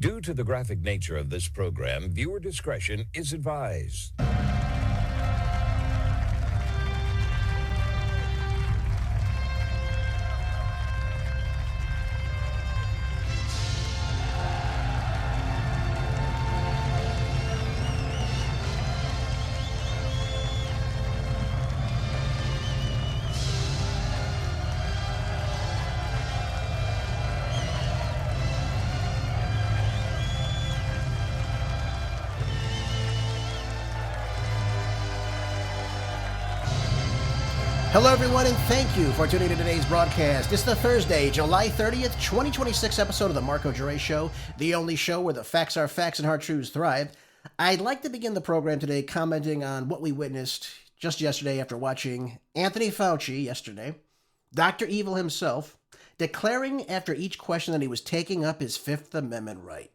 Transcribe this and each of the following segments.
Due to the graphic nature of this program, viewer discretion is advised. Hello, everyone, and thank you for tuning in to today's broadcast. It's the Thursday, July 30th, 2026 episode of the Marco Jure Show, the only show where the facts are facts and hard truths thrive. I'd like to begin the program today commenting on what we witnessed just yesterday after watching Anthony Fauci yesterday, Dr. Evil himself, declaring after each question that he was taking up his Fifth Amendment right,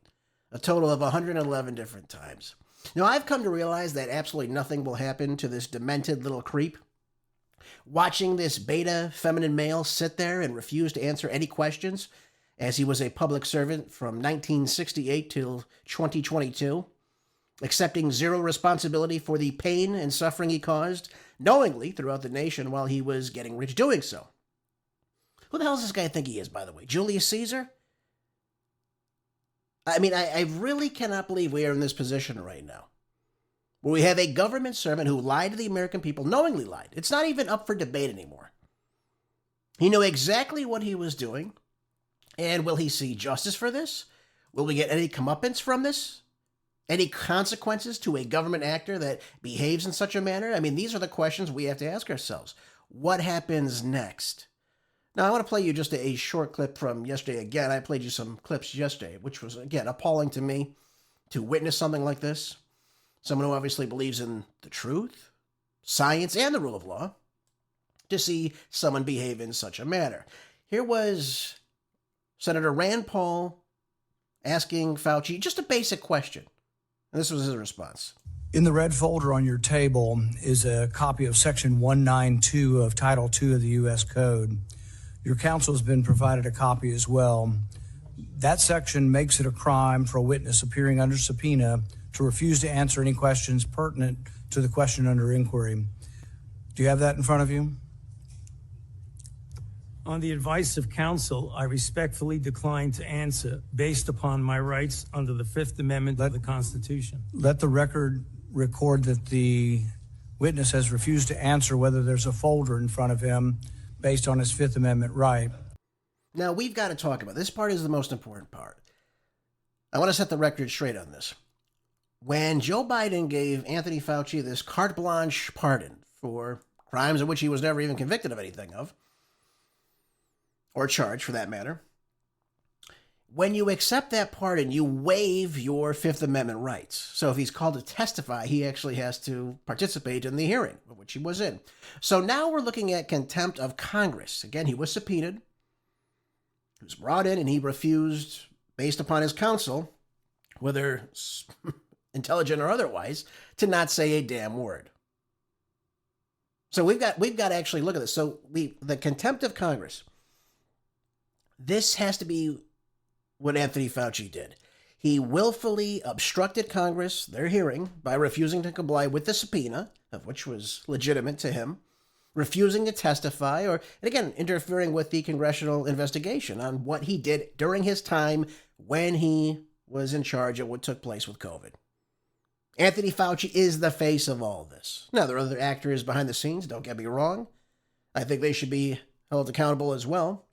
a total of 111 different times. Now, I've come to realize that absolutely nothing will happen to this demented little creep. Watching this beta feminine male sit there and refuse to answer any questions as he was a public servant from 1968 till 2022, accepting zero responsibility for the pain and suffering he caused knowingly throughout the nation while he was getting rich doing so. Who the hell does this guy think he is, by the way? Julius Caesar? I mean, I really cannot believe we are in this position right now, where we have a government servant who lied to the American people, knowingly lied. It's not even up for debate anymore. He knew exactly what he was doing. And will he see justice for this? Will we get any comeuppance from this? Any consequences to a government actor that behaves in such a manner? I mean, these are the questions we have to ask ourselves. What happens next? Now, I want to play you just a short clip from yesterday. Again, I played you some clips yesterday, which was, again, appalling to me to witness something like this. Someone who obviously believes in the truth, science, and the rule of law, to see someone behave in such a manner. Here was Senator Rand Paul asking Fauci just a basic question. And this was his response. In the red folder on your table is a copy of Section 192 of Title II of the U.S. Code. Your counsel has been provided a copy as well. That section makes it a crime for a witness appearing under subpoena to refuse to answer any questions pertinent to the question under inquiry. Do you have that in front of you? On the advice of counsel, I respectfully decline to answer based upon my rights under the Fifth Amendment of the Constitution. Let the record record that the witness has refused to answer whether there's a folder in front of him based on his Fifth Amendment right. Now, we've got to talk about this part is the most important part. I want to set the record straight on this. When Joe Biden gave Anthony Fauci this carte blanche pardon for crimes in which he was never even convicted of anything of, or charged for that matter, when you accept that pardon, you waive your Fifth Amendment rights. So if he's called to testify, he actually has to participate in the hearing, which he was in. So now we're looking at contempt of Congress. Again, he was subpoenaed. He was brought in and he refused, based upon his counsel, whether intelligent or otherwise, to not say a damn word. So we've got to actually look at this. So the contempt of Congress, this has to be what Anthony Fauci did. He willfully obstructed Congress, their hearing, by refusing to comply with the subpoena, of which was legitimate to him, refusing to testify, and again, interfering with the congressional investigation on what he did during his time when he was in charge of what took place with COVID. Anthony Fauci is the face of all this. Now, there are other actors behind the scenes, don't get me wrong. I think they should be held accountable as well.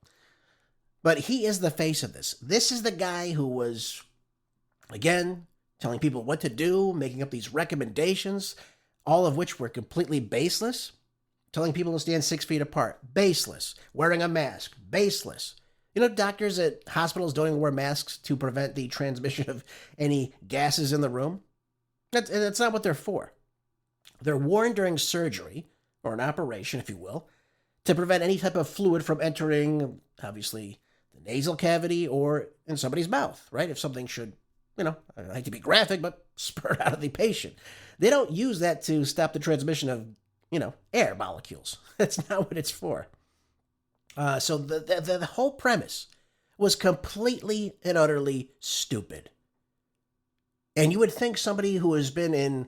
But he is the face of this. This is the guy who was, again, telling people what to do, making up these recommendations, all of which were completely baseless. Telling people to stand 6 feet apart, baseless. Wearing a mask, baseless. You know, doctors at hospitals don't even wear masks to prevent the transmission of any gases in the room. That's not what they're for. They're worn during surgery, or an operation, if you will, to prevent any type of fluid from entering, obviously, the nasal cavity or in somebody's mouth, right? If something should, I hate to be graphic, but spurt out of the patient. They don't use that to stop the transmission of, air molecules. That's not what it's for. So the whole premise was completely and utterly stupid. And you would think somebody who has been in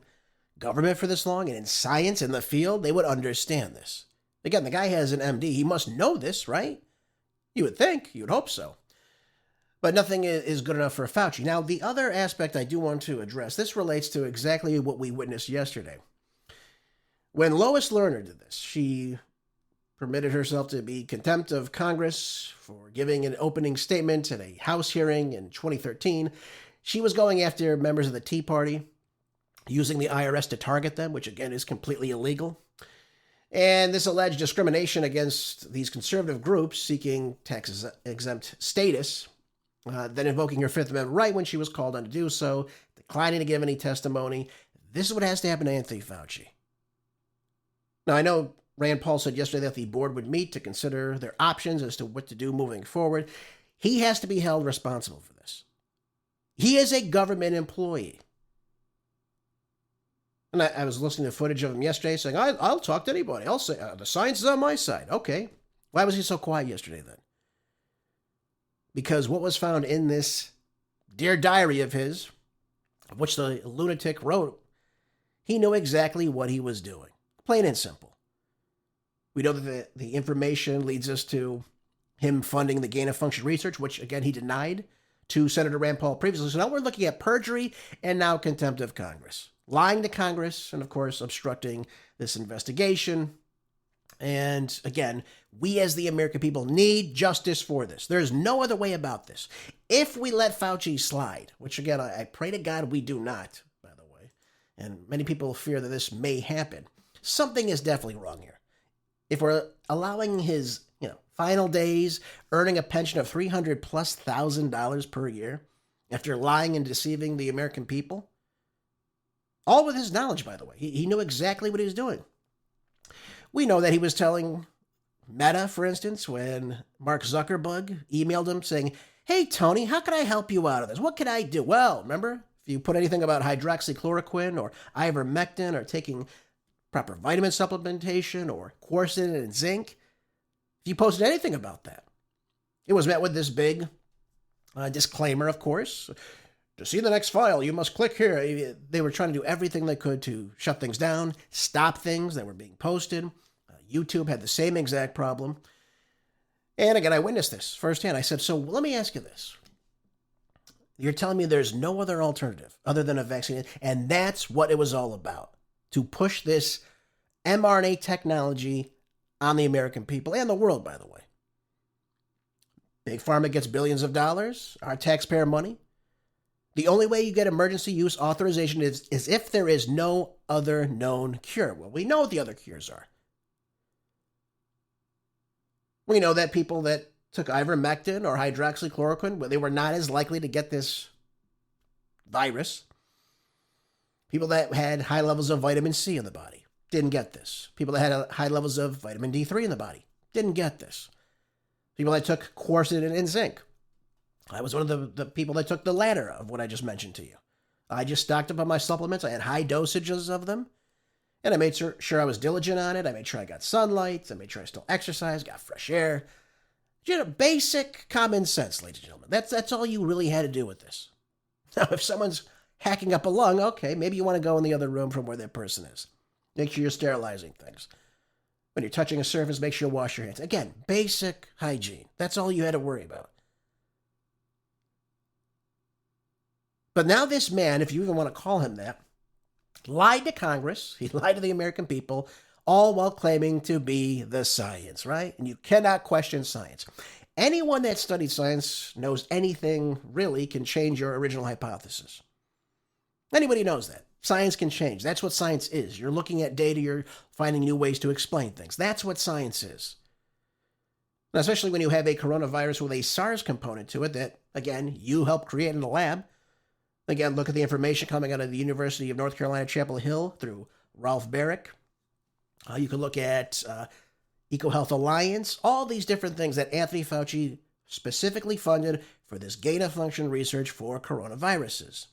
government for this long and in science in the field, they would understand this. Again, the guy has an MD. He must know this, right? You would think. You would hope so. But nothing is good enough for Fauci. Now, the other aspect I do want to address, this relates to exactly what we witnessed yesterday. When Lois Lerner did this, she permitted herself to be contempt of Congress for giving an opening statement at a House hearing in 2013. She was going after members of the Tea Party, using the IRS to target them, which again is completely illegal. And this alleged discrimination against these conservative groups seeking tax-exempt status, then invoking her Fifth Amendment right when she was called on to do so, declining to give any testimony. This is what has to happen to Anthony Fauci. Now, I know Rand Paul said yesterday that the board would meet to consider their options as to what to do moving forward. He has to be held responsible for this. He is a government employee. And I was listening to footage of him yesterday saying, I'll talk to anybody. I'll say, the science is on my side. Okay. Why was he so quiet yesterday then? Because what was found in this Dear Diary of his, of which the lunatic wrote, he knew exactly what he was doing. Plain and simple. We know that the information leads us to him funding the gain-of-function research, which, again, he denied to Senator Rand Paul previously. So now we're looking at perjury and now contempt of Congress. Lying to Congress and, of course, obstructing this investigation. And, again, we as the American people need justice for this. There's no other way about this. If we let Fauci slide, which, again, I pray to God we do not, by the way, and many people fear that this may happen, something is definitely wrong here. If we're allowing his, final days, earning a pension of $300,000+ per year after lying and deceiving the American people, all with his knowledge, by the way. He knew exactly what he was doing. We know that he was telling Meta, for instance, when Mark Zuckerberg emailed him saying, hey, Tony, how can I help you out of this? What can I do? Well, remember, if you put anything about hydroxychloroquine or ivermectin or taking proper vitamin supplementation or quercetin and zinc, if you posted anything about that, it was met with this big disclaimer, of course. To see the next file, you must click here. They were trying to do everything they could to shut things down, stop things that were being posted. YouTube had the same exact problem. And again, I witnessed this firsthand. I said, so let me ask you this. You're telling me there's no other alternative other than a vaccine, and that's what it was all about, to push this mRNA technology on the American people and the world, by the way. Big Pharma gets billions of dollars, our taxpayer money. The only way you get emergency use authorization is if there is no other known cure. Well, we know what the other cures are. We know that people that took ivermectin or hydroxychloroquine, they were not as likely to get this virus. People that had high levels of vitamin C in the body didn't get this. People that had high levels of vitamin D3 in the body didn't get this. People that took quercetin and zinc. I was one of the people that took the latter of what I just mentioned to you. I just stocked up on my supplements. I had high dosages of them. And I made sure I was diligent on it. I made sure I got sunlight. I made sure I still exercised, got fresh air. Basic common sense, ladies and gentlemen. That's all you really had to do with this. Now, if someone's hacking up a lung, okay, maybe you want to go in the other room from where that person is. Make sure you're sterilizing things. When you're touching a surface, make sure you wash your hands. Again, basic hygiene. That's all you had to worry about. But now this man, if you even want to call him that, lied to Congress. He lied to the American people, all while claiming to be the science, right? And you cannot question science. Anyone that studied science knows anything really can change your original hypothesis. Anybody knows that. Science can change. That's what science is. You're looking at data, you're finding new ways to explain things. That's what science is. Now, especially when you have a coronavirus with a SARS component to it that, again, you helped create in the lab. Again, look at the information coming out of the University of North Carolina, Chapel Hill through Ralph Barrick. You can look at EcoHealth Alliance, all these different things that Anthony Fauci specifically funded for this gain-of-function research for coronaviruses.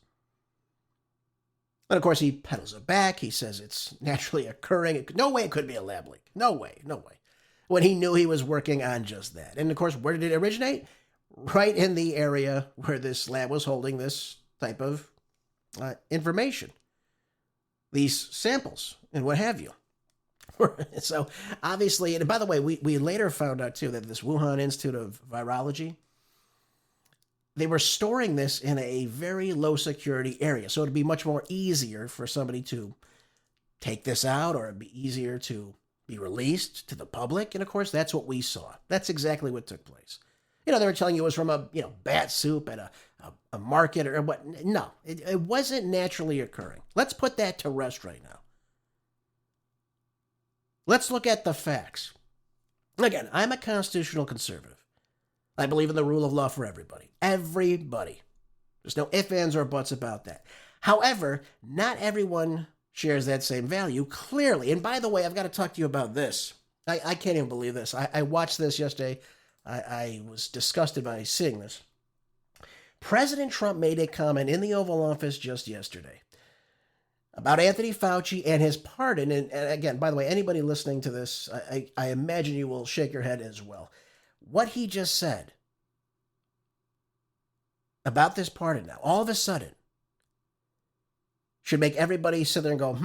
And, of course, he peddles it back. He says it's naturally occurring. No way it could be a lab leak. No way. When he knew he was working on just that. And, of course, where did it originate? Right in the area where this lab was holding this type of information, these samples, and what have you. So obviously, and by the way, we later found out too that this Wuhan Institute of Virology, they were storing this in a very low security area. So it'd be much more easier for somebody to take this out, or it'd be easier to be released to the public. And of course, that's what we saw. That's exactly what took place. They were telling you it was from a, bat soup at a market or what. No, it wasn't naturally occurring. Let's put that to rest right now. Let's look at the facts. Again, I'm a constitutional conservative. I believe in the rule of law for everybody. Everybody. There's no ifs, ands, or buts about that. However, not everyone shares that same value, clearly. And by the way, I've got to talk to you about this. I can't even believe this. I watched this yesterday. I was disgusted by seeing this. President Trump made a comment in the Oval Office just yesterday about Anthony Fauci and his pardon. And again, by the way, anybody listening to this, I imagine you will shake your head as well. What he just said about this pardon now, all of a sudden, should make everybody sit there and go,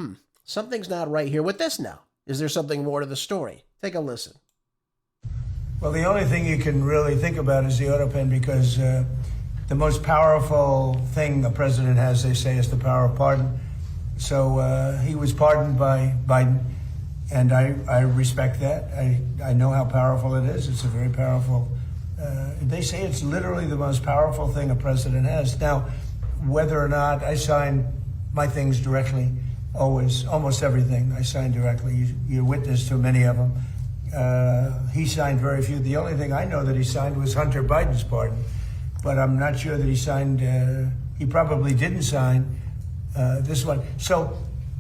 something's not right here with this now. Is there something more to the story? Take a listen. Well, the only thing you can really think about is the auto pen, because the most powerful thing a president has, they say, is the power of pardon. So he was pardoned by Biden, and I respect that. I know how powerful it is. It's a very powerful, they say it's literally the most powerful thing a president has. Now, whether or not I sign my things directly, always, almost everything I sign directly. You're witness to many of them. He signed very few. The only thing I know that he signed was Hunter Biden's pardon, but I'm not sure that he signed, he probably didn't sign this one. So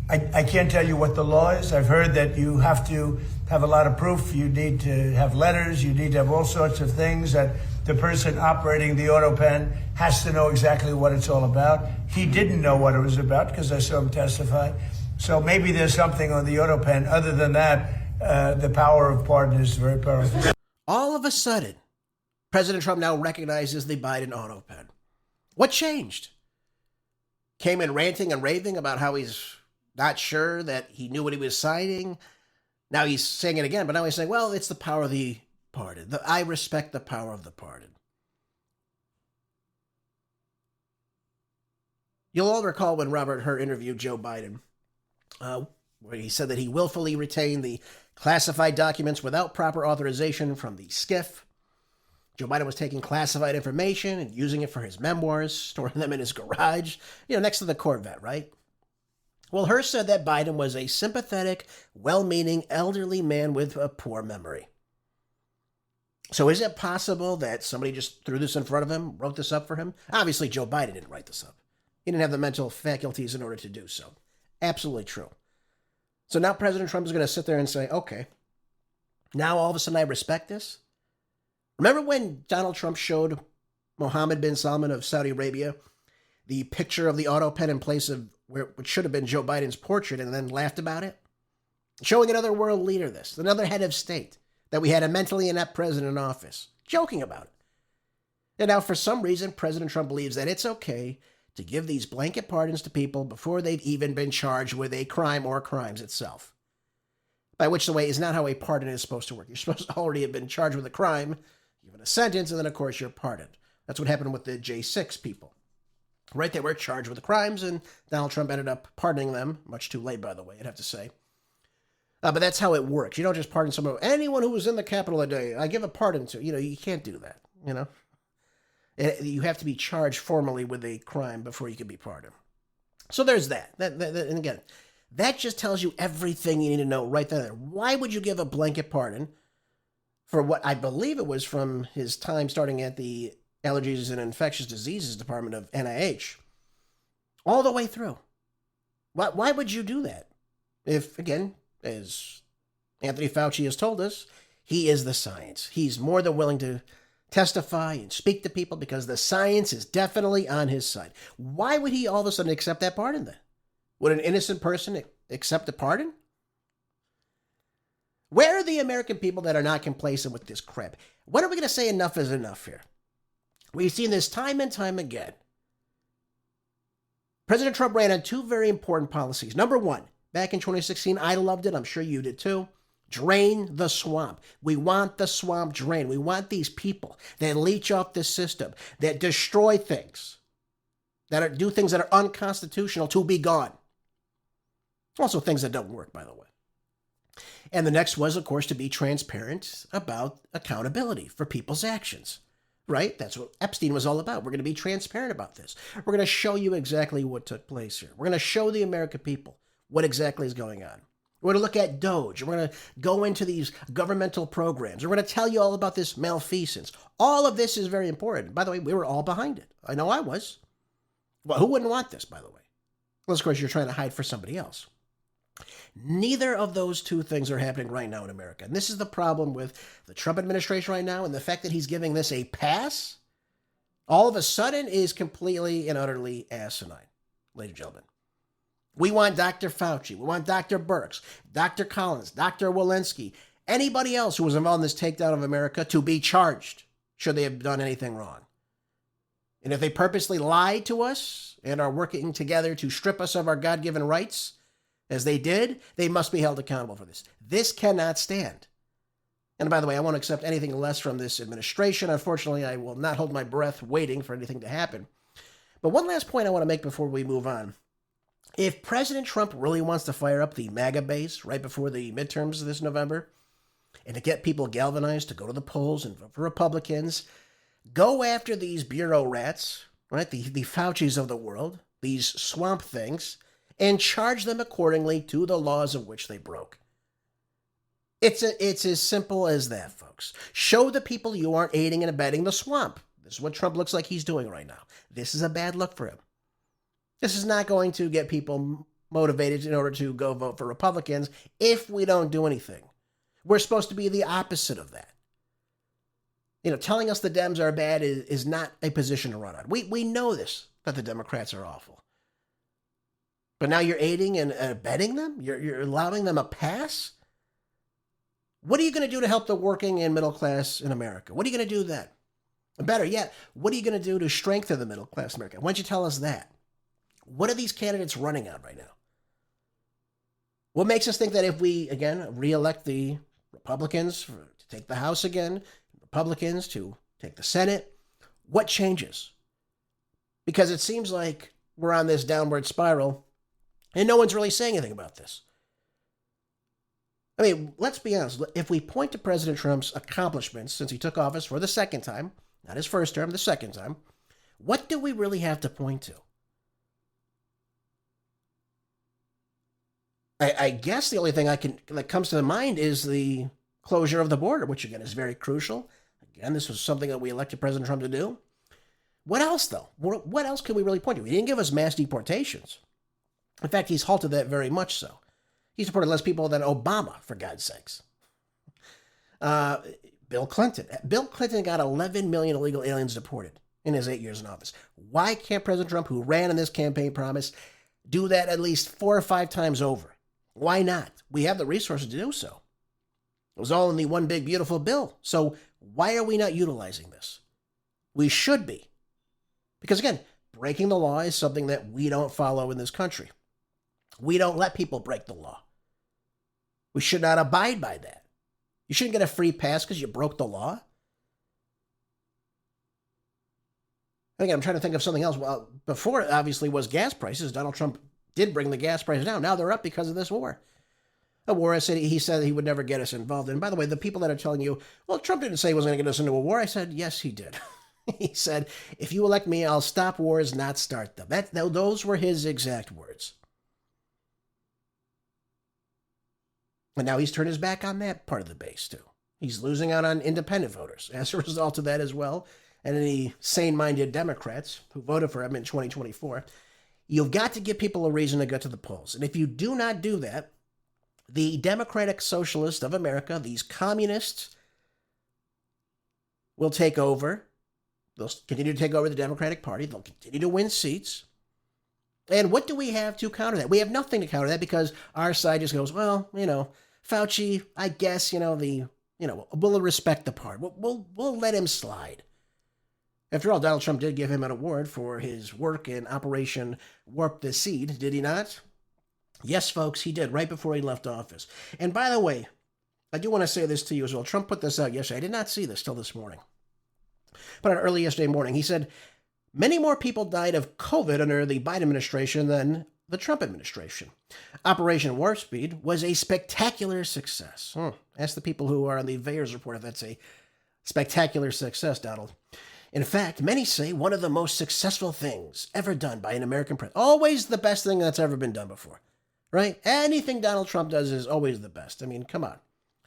I can't tell you what the law is. I've heard that you have to have a lot of proof. You need to have letters. You need to have all sorts of things that the person operating the auto pen has to know exactly what it's all about. He didn't know what it was about because I saw him testify. So maybe there's something on the auto pen. Other than that, the power of pardon is very powerful. All of a sudden, President Trump now recognizes the Biden auto pen. What changed? Came in ranting and raving about how he's not sure that he knew what he was signing. Now he's saying it again, but now he's saying, well, it's the power of the pardon. I respect the power of the pardon. You'll all recall when Robert Hur interviewed Joe Biden, where he said that he willfully retained the classified documents without proper authorization from the SCIF. Joe Biden was taking classified information and using it for his memoirs, storing them in his garage, next to the Corvette, right? Well, Hur said that Biden was a sympathetic, well-meaning, elderly man with a poor memory. So is it possible that somebody just threw this in front of him, wrote this up for him? Obviously, Joe Biden didn't write this up. He didn't have the mental faculties in order to do so. Absolutely true. So now President Trump is going to sit there and say, okay, now all of a sudden I respect this? Remember when Donald Trump showed Mohammed bin Salman of Saudi Arabia the picture of the auto pen in place of which should have been Joe Biden's portrait, and then laughed about it? Showing another world leader this, another head of state, that we had a mentally inept president in office, joking about it. And now for some reason, President Trump believes that it's okay to give these blanket pardons to people before they've even been charged with a crime or crimes itself. By which, the way, is not how a pardon is supposed to work. You're supposed to already have been charged with a crime, given a sentence, and then, of course, you're pardoned. That's what happened with the J6 people. Right, they were charged with the crimes, and Donald Trump ended up pardoning them. Much too late, by the way, I'd have to say. But that's how it works. You don't just pardon someone. Anyone who was in the Capitol that day, I give a pardon to. You can't do that, You have to be charged formally with a crime before you can be pardoned. So there's that. And again, that just tells you everything you need to know right there. Why would you give a blanket pardon for what I believe it was from his time starting at the Allergies and Infectious Diseases Department of NIH, all the way through? Why would you do that? If, again, as Anthony Fauci has told us, he is the science. He's more than willing to testify and speak to people because the science is definitely on his side. Why would he all of a sudden accept that pardon then? Would an innocent person accept a pardon? Where are the American people that are not complacent with this crap? When are we going to say enough is enough here? We've seen this time and time again. President Trump ran on two very important policies. Number one, back in 2016, I loved it. I'm sure you did too. Drain the swamp. We want the swamp drained. We want these people that leech off the system, that destroy things, do things that are unconstitutional to be gone. Also things that don't work, by the way. And the next was, of course, to be transparent about accountability for people's actions, right? That's what Epstein was all about. We're going to be transparent about this. We're going to show you exactly what took place here. We're going to show the American people what exactly is going on. We're going to look at Doge. We're going to go into these governmental programs. We're going to tell you all about this malfeasance. All of this is very important. By the way, we were all behind it. I know I was. Well, who wouldn't want this, by the way? Unless, of course, you're trying to hide for somebody else. Neither of those two things are happening right now in America. And this is the problem with the Trump administration right now, and the fact that he's giving this a pass, all of a sudden is completely and utterly asinine, ladies and gentlemen. We want Dr. Fauci, we want Dr. Birx, Dr. Collins, Dr. Walensky, anybody else who was involved in this takedown of America to be charged should they have done anything wrong. And if they purposely lied to us and are working together to strip us of our God-given rights, as they did, they must be held accountable for this. This cannot stand. And by the way, I won't accept anything less from this administration. Unfortunately, I will not hold my breath waiting for anything to happen. But one last point I want to make before we move on. If President Trump really wants to fire up the MAGA base right before the midterms this November, and to get people galvanized to go to the polls and vote for Republicans, go after these bureau rats, right? The Faucis of the world, these swamp things, and charge them accordingly to the laws of which they broke. It's as simple as that, folks. Show the people you aren't aiding and abetting the swamp. This is what Trump looks like he's doing right now. This is a bad look for him. This is not going to get people motivated in order to go vote for Republicans if we don't do anything. We're supposed to be the opposite of that. You know, telling us the Dems are bad is not a position to run on. We know this, that the Democrats are awful. But now you're aiding and abetting them? You're allowing them a pass? What are you going to do to help the working and middle class in America? What are you going to do then? Better yet, what are you going to do to strengthen the middle class in America? Why don't you tell us that? What are these candidates running on right now? What makes us think that if we, again, re-elect the Republicans to take the House again, Republicans to take the Senate, what changes? Because it seems like we're on this downward spiral, and no one's really saying anything about this. I mean, let's be honest. If we point to President Trump's accomplishments since he took office for the second time, not his first term, the second time, what do we really have to point to? I guess the only thing that comes to the mind is the closure of the border, which again is very crucial. Again, this was something that we elected President Trump to do. What else, though? What else can we really point to? He didn't give us mass deportations. In fact, he's halted that very much so. He's deported less people than Obama, for God's sakes. Bill Clinton. Bill Clinton got 11 million illegal aliens deported in his 8 years in office. Why can't President Trump, who ran on this campaign promise, do that at least 4 or 5 times over? Why not? We have the resources to do so. It was all in the one big beautiful bill. So why are we not utilizing this? We should be. Because again, breaking the law is something that we don't follow in this country. We don't let people break the law. We should not abide by that. You shouldn't get a free pass because you broke the law. Again, I'm trying to think of something else. Well, before it obviously was gas prices. Donald Trump did bring the gas prices down. Now they're up because of this war. A war he said he would never get us involved in. By the way, the people that are telling you, well, Trump didn't say he was going to get us into a war. I said, yes, he did. He said, if you elect me, I'll stop wars, not start them. Those were his exact words. And now he's turned his back on that part of the base, too. He's losing out on independent voters as a result of that as well. And any sane-minded Democrats who voted for him in 2024. You've got to give people a reason to go to the polls. And if you do not do that, the Democratic Socialists of America, these communists, will take over. They'll continue to take over the Democratic Party. They'll continue to win seats. And what do we have to counter that? We have nothing to counter that because our side just goes, well, Fauci, I guess, we'll respect the part. We'll let him slide. After all, Donald Trump did give him an award for his work in Operation Warp the Seed, did he not? Yes, folks, he did, right before he left office. And by the way, I do want to say this to you as well. Trump put this out yesterday. I did not see this till this morning. But early yesterday morning, he said, many more people died of COVID under the Biden administration than the Trump administration. Operation Warp Speed was a spectacular success. Ask the people who are on the VAERS report if that's a spectacular success, Donald. In fact, many say one of the most successful things ever done by an American president. Always the best thing that's ever been done before, right? Anything Donald Trump does is always the best. I mean, come on.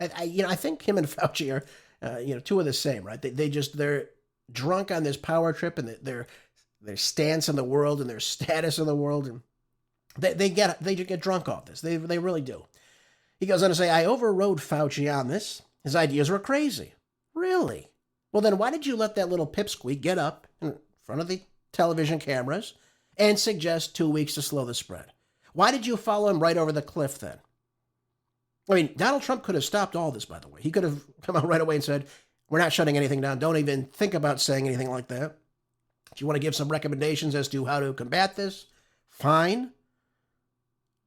I think him and Fauci are, two of the same, right? They're drunk on this power trip and their stance in the world and their status in the world, and they get drunk off this. They really do. He goes on to say, I overrode Fauci on this. His ideas were crazy. Really? Well, then why did you let that little pipsqueak get up in front of the television cameras and suggest 2 weeks to slow the spread? Why did you follow him right over the cliff then? I mean, Donald Trump could have stopped all this, by the way. He could have come out right away and said, we're not shutting anything down. Don't even think about saying anything like that. If you want to give some recommendations as to how to combat this, fine.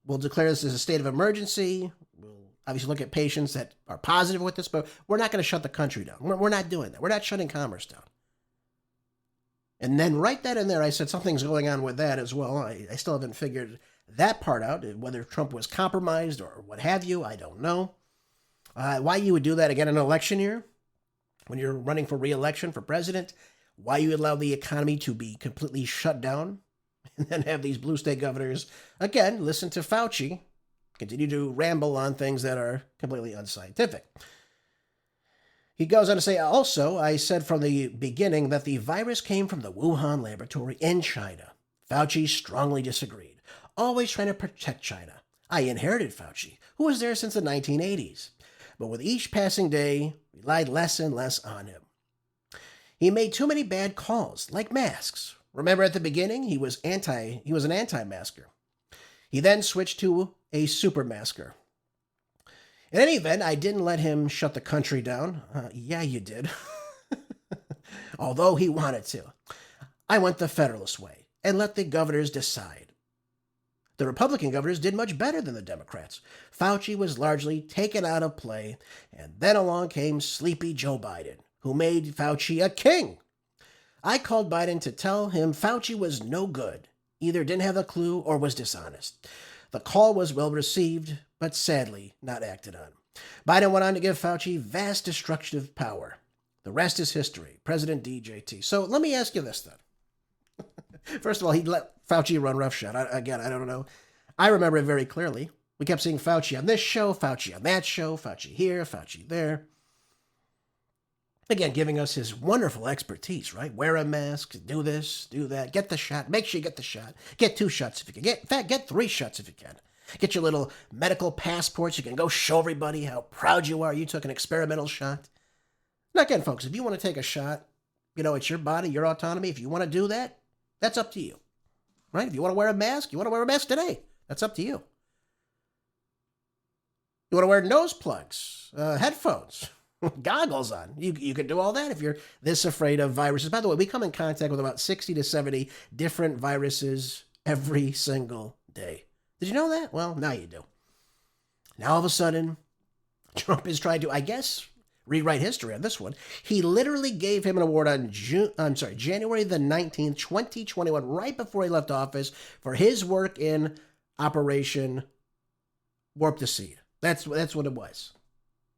We'll declare this as a state of emergency. We'll obviously look at patients that are positive with this, but we're not going to shut the country down. We're not doing that. We're not shutting commerce down. And then right then and there, I said something's going on with that as well. I still haven't figured that part out, whether Trump was compromised or what have you. I don't know. Why you would do that again in an election year when you're running for re-election for president, why you allow the economy to be completely shut down and then have these blue state governors, again, listen to Fauci, continue to ramble on things that are completely unscientific. He goes on to say, also, I said from the beginning that the virus came from the Wuhan laboratory in China. Fauci strongly disagreed, always trying to protect China. I inherited Fauci, who was there since the 1980s. But with each passing day, relied less and less on him. He made too many bad calls, like masks. Remember at the beginning, he was an anti-masker. He then switched to a super masker. In any event, I didn't let him shut the country down. Yeah, you did. Although he wanted to. I went the Federalist way and let the governors decide. The Republican governors did much better than the Democrats. Fauci was largely taken out of play, and then along came sleepy Joe Biden, who made Fauci a king. I called Biden to tell him Fauci was no good, either didn't have a clue or was dishonest. The call was well received, but sadly not acted on. Biden went on to give Fauci vast destructive power. The rest is history. President DJT. So let me ask you this then. First of all, he let Fauci run roughshod. I don't know. I remember it very clearly. We kept seeing Fauci on this show, Fauci on that show, Fauci here, Fauci there. Again, giving us his wonderful expertise, right? Wear a mask, do this, do that, get the shot, make sure you get the shot. Get 2 shots if you can. In fact, get 3 shots if you can. Get your little medical passports. You can go show everybody how proud you are. You took an experimental shot. Now, again, folks, if you want to take a shot, it's your body, your autonomy. If you want to do that, that's up to you, right? If you want to wear a mask, you want to wear a mask today. That's up to you. You want to wear nose plugs, headphones, goggles on. You can do all that if you're this afraid of viruses. By the way, we come in contact with about 60 to 70 different viruses every single day. Did you know that? Well, now you do. Now all of a sudden, Trump is trying to, I guess, rewrite history on this one. He literally gave him an award on January the 19th, 2021, right before he left office for his work in Operation Warp the Seed. That's what it was.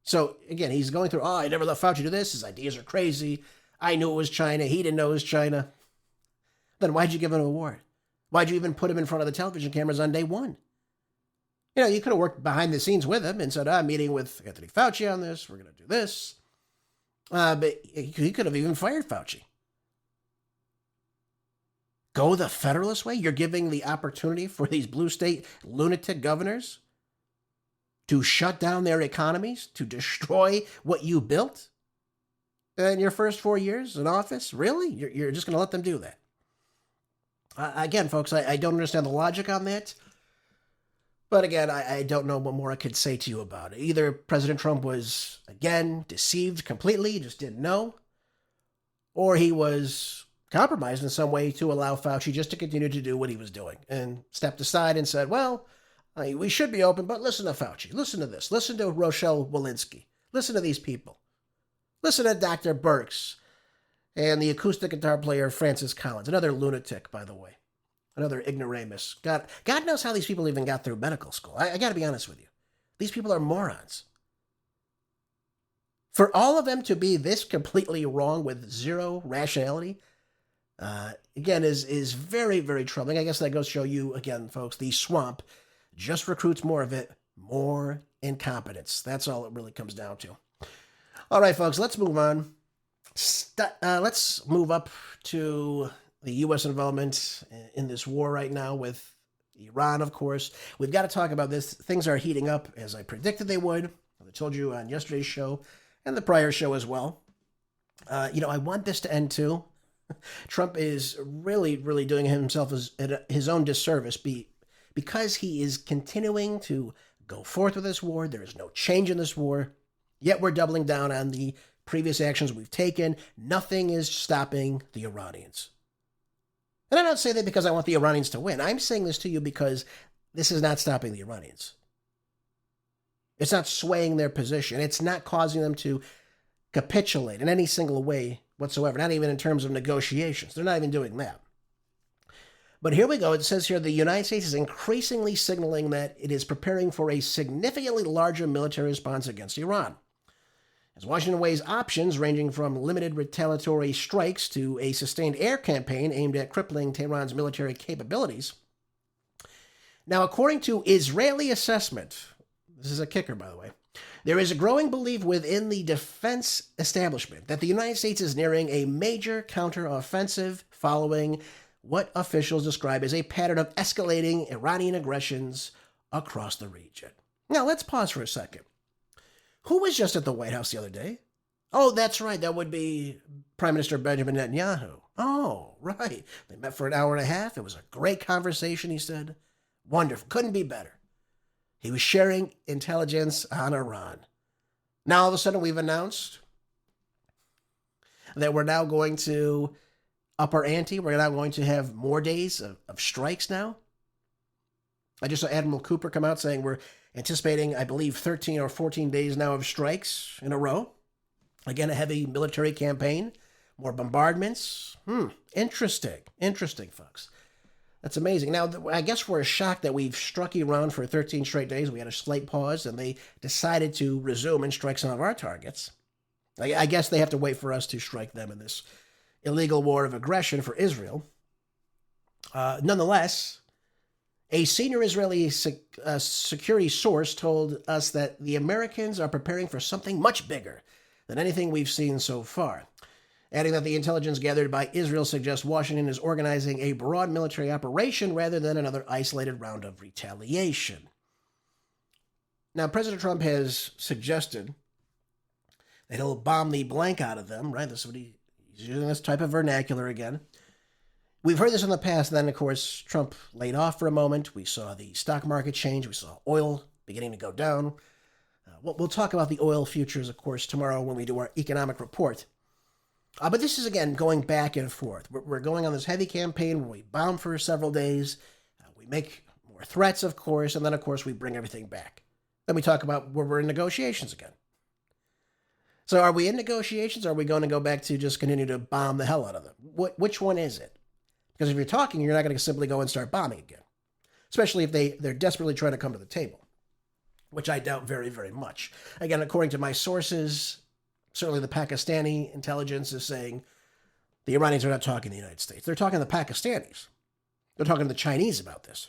So, again, he's going through, I never let Fauci do this. His ideas are crazy. I knew it was China. He didn't know it was China. Then why'd you give him an award? Why'd you even put him in front of the television cameras on day one? You could have worked behind the scenes with him and said, I'm meeting with Anthony Fauci on this. We're going to do this. But he could have even fired Fauci. Go the Federalist way? You're giving the opportunity for these blue state lunatic governors to shut down their economies, to destroy what you built in your first 4 years in office? Really? You're just going to let them do that? Again, folks, I don't understand the logic on that. But again, I don't know what more I could say to you about it. Either President Trump was, again, deceived completely, just didn't know, or he was compromised in some way to allow Fauci just to continue to do what he was doing, and stepped aside and said, well, we should be open, but listen to Fauci. Listen to this. Listen to Rochelle Walensky. Listen to these people. Listen to Dr. Birx and the acoustic guitar player Francis Collins, another lunatic, by the way, another ignoramus. God knows how these people even got through medical school. I got to be honest with you. These people are morons. For all of them to be this completely wrong with zero rationality, again, is very, very troubling. I guess that goes to show you, again, folks, the swamp just recruits more of it, more incompetence. That's all it really comes down to. All right, folks, let's move on. Let's move up to the U.S. involvement in this war right now with Iran, of course. We've got to talk about this. Things are heating up, as I predicted they would. I told you on yesterday's show and the prior show as well. I want this to end too. Trump is really, really doing himself his own disservice because he is continuing to go forth with this war. There is no change in this war. Yet we're doubling down on the previous actions we've taken. Nothing is stopping the Iranians. And I don't say that because I want the Iranians to win. I'm saying this to you because this is not stopping the Iranians. It's not swaying their position. It's not causing them to capitulate in any single way whatsoever, not even in terms of negotiations. They're not even doing that. But here we go. It says here the United States is increasingly signaling that it is preparing for a significantly larger military response against Iran. As Washington weighs options ranging from limited retaliatory strikes to a sustained air campaign aimed at crippling Tehran's military capabilities. Now, according to Israeli assessment, this is a kicker, by the way, there is a growing belief within the defense establishment that the United States is nearing a major counteroffensive following what officials describe as a pattern of escalating Iranian aggressions across the region. Now, let's pause for a second. Who was just at the White House the other day? Oh, that's right. That would be Prime Minister Benjamin Netanyahu. Oh, right. They met for an hour and a half. It was a great conversation, he said. Wonderful. Couldn't be better. He was sharing intelligence on Iran. Now, all of a sudden, we've announced that we're now going to up our ante. We're now going to have more days of strikes now. I just saw Admiral Cooper come out saying we're anticipating, I believe, 13 or 14 days now of strikes in a row. Again, a heavy military campaign, more bombardments. Interesting, folks. That's amazing. Now, I guess we're shocked that we've struck Iran for 13 straight days. We had a slight pause, and they decided to resume and strike some of our targets. I guess they have to wait for us to strike them in this illegal war of aggression for Israel. Nonetheless, a senior Israeli security source told us that the Americans are preparing for something much bigger than anything we've seen so far, adding that the intelligence gathered by Israel suggests Washington is organizing a broad military operation rather than another isolated round of retaliation. Now, President Trump has suggested that he'll bomb the blank out of them, right? This is what he's using, this type of vernacular again. We've heard this in the past. Then, of course, Trump laid off for a moment. We saw the stock market change. We saw oil beginning to go down. We'll talk about the oil futures, of course, tomorrow when we do our economic report. But this is, again, going back and forth. We're going on this heavy campaign where we bomb for several days. We make more threats, of course, and then, of course, we bring everything back. Then we talk about where we're in negotiations again. So are we in negotiations, or are we going to go back to just continue to bomb the hell out of them? Which one is it? Because if you're talking, you're not going to simply go and start bombing again, especially if they're desperately trying to come to the table, which I doubt very, very much. Again, according to my sources, certainly the Pakistani intelligence is saying the Iranians are not talking to the United States. They're talking to the Pakistanis. They're talking to the Chinese about this.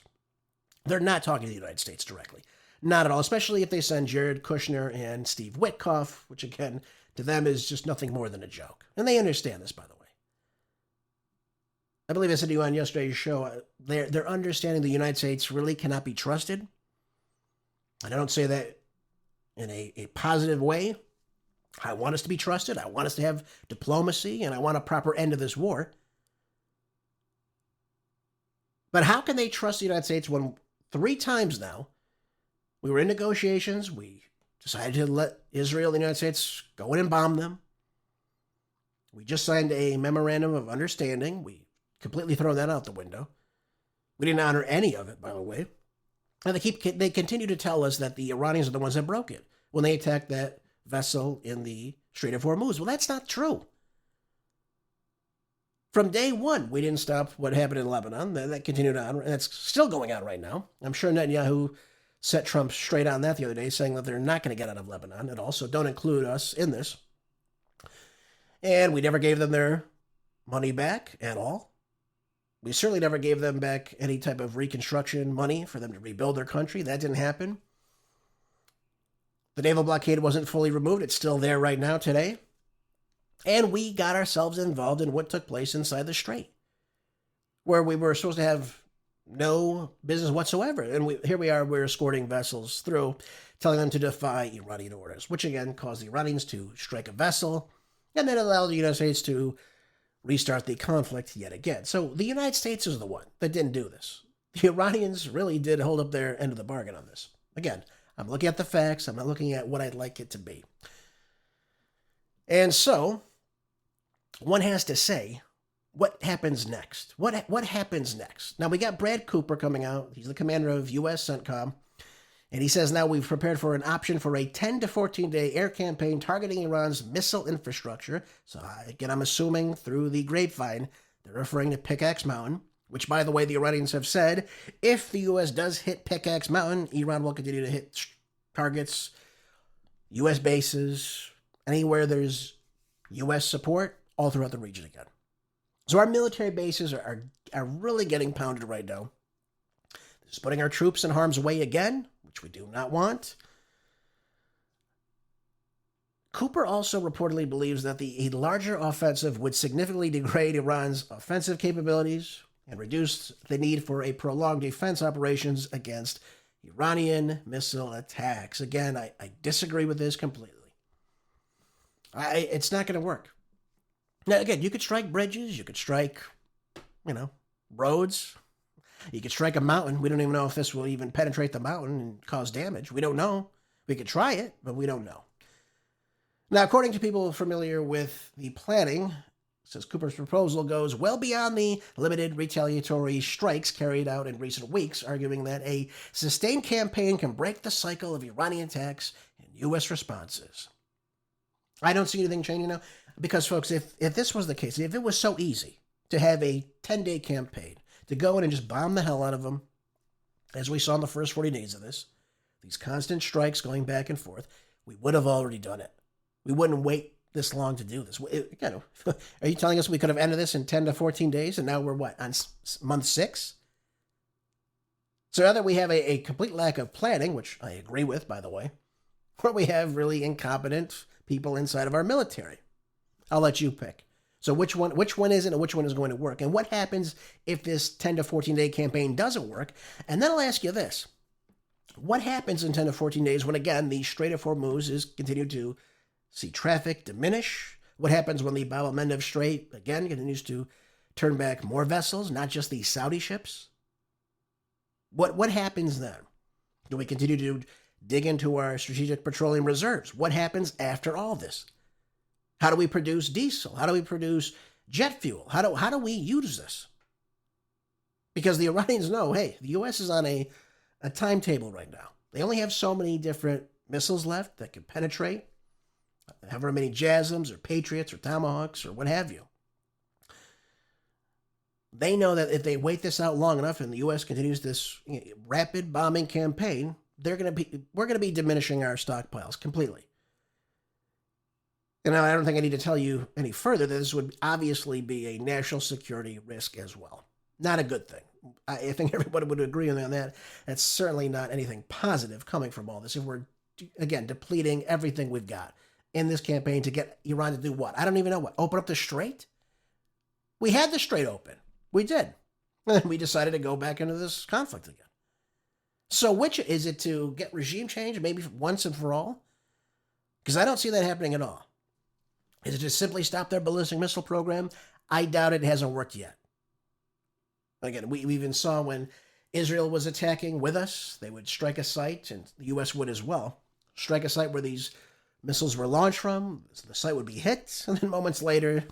They're not talking to the United States directly. Not at all, especially if they send Jared Kushner and Steve Witkoff, which, again, to them is just nothing more than a joke. And they understand this, by the way. I believe I said to you on yesterday's show, they're understanding the United States really cannot be trusted. And I don't say that in a positive way. I want us to be trusted. I want us to have diplomacy, and I want a proper end to this war. But how can they trust the United States when 3 times now we were in negotiations, we decided to let Israel and the United States go in and bomb them. We just signed a memorandum of understanding. We completely thrown that out the window. We didn't honor any of it, by the way. And they continue to tell us that the Iranians are the ones that broke it when they attacked that vessel in the Strait of Hormuz. Well, that's not true. From day one, we didn't stop what happened in Lebanon. That continued on, and that's still going on right now. I'm sure Netanyahu set Trump straight on that the other day, saying that they're not going to get out of Lebanon at all, so don't include us in this. And we never gave them their money back at all. We certainly never gave them back any type of reconstruction money for them to rebuild their country. That didn't happen. The naval blockade wasn't fully removed. It's still there right now today. And we got ourselves involved in what took place inside the Strait, where we were supposed to have no business whatsoever. And here we are, we're escorting vessels through, telling them to defy Iranian orders, which again caused the Iranians to strike a vessel, and then allowed the United States to restart the conflict yet again. So the United States is the one that didn't do this. The Iranians really did hold up their end of the bargain on this. Again, I'm looking at the facts. I'm not looking at what I'd like it to be. And so one has to say, what happens next? What happens next? Now, we got Brad Cooper coming out. He's the commander of U.S. CENTCOM. And he says now we've prepared for an option for a 10 to 14-day air campaign targeting Iran's missile infrastructure. So, again, I'm assuming through the grapevine, they're referring to Pickaxe Mountain, which, by the way, the Iranians have said, if the U.S. does hit Pickaxe Mountain, Iran will continue to hit targets, U.S. bases, anywhere there's U.S. support, all throughout the region again. So our military bases are really getting pounded right now. This is putting our troops in harm's way again, which we do not want. Cooper also reportedly believes that a larger offensive would significantly degrade Iran's offensive capabilities and reduce the need for a prolonged defense operations against Iranian missile attacks. Again, I disagree with this completely. It's not going to work. Now, again, you could strike bridges, you could strike, roads, you could strike a mountain. We don't even know if this will even penetrate the mountain and cause damage. We don't know. We could try it, but we don't know. Now, according to people familiar with the planning, says Cooper's proposal goes well beyond the limited retaliatory strikes carried out in recent weeks, arguing that a sustained campaign can break the cycle of Iranian attacks and U.S. responses. I don't see anything changing now. Because, folks, if this was the case, if it was so easy to have a 10-day campaign, to go in and just bomb the hell out of them, as we saw in the first 40 days of this, these constant strikes going back and forth, we would have already done it. We wouldn't wait this long to do this. Are you telling us we could have ended this in 10 to 14 days, and now we're, on month 6? So either we have a complete lack of planning, which I agree with, by the way, or we have really incompetent people inside of our military. I'll let you pick. So which one isn't and which one is going to work? And what happens if this 10 to 14-day campaign doesn't work? And then I'll ask you this. What happens in 10 to 14 days when, again, the Strait of Hormuz is continued to see traffic diminish? What happens when the Bab el-Mandeb Strait, again, continues to turn back more vessels, not just the Saudi ships? What happens then? Do we continue to dig into our strategic petroleum reserves? What happens after all this? How do we produce diesel? How do we produce jet fuel? How do we use this? Because the Iranians know, hey, the U.S. is on a timetable right now. They only have so many different missiles left that can penetrate, however many JASSMs or Patriots or Tomahawks or what have you. They know that if they wait this out long enough and the U.S. continues this rapid bombing campaign, we're going to be diminishing our stockpiles completely. And I don't think I need to tell you any further that this would obviously be a national security risk as well. Not a good thing. I think everybody would agree on that. That's certainly not anything positive coming from all this. If we're, again, depleting everything we've got in this campaign to get Iran to do what? I don't even know what. Open up the Strait? We had the Strait open. We did. And then we decided to go back into this conflict again. So which is it, to get regime change maybe once and for all? Because I don't see that happening at all. Is it to simply stop their ballistic missile program? I doubt it hasn't worked yet. Again, we even saw when Israel was attacking with us, they would strike a site, and the U.S. would as well, strike a site where these missiles were launched from. The site would be hit, and then moments later,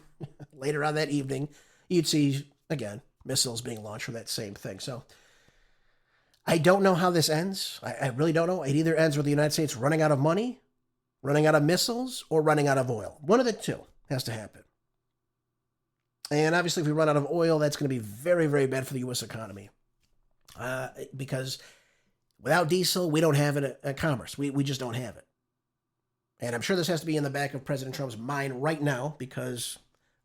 later on that evening, you'd see, again, missiles being launched from that same thing. So I don't know how this ends. I really don't know. It either ends with the United States running out of money, running out of missiles, or running out of oil. One of the two has to happen. And obviously, if we run out of oil, that's going to be very, very bad for the U.S. economy. Because without diesel, we don't have a commerce. We just don't have it. And I'm sure this has to be in the back of President Trump's mind right now, because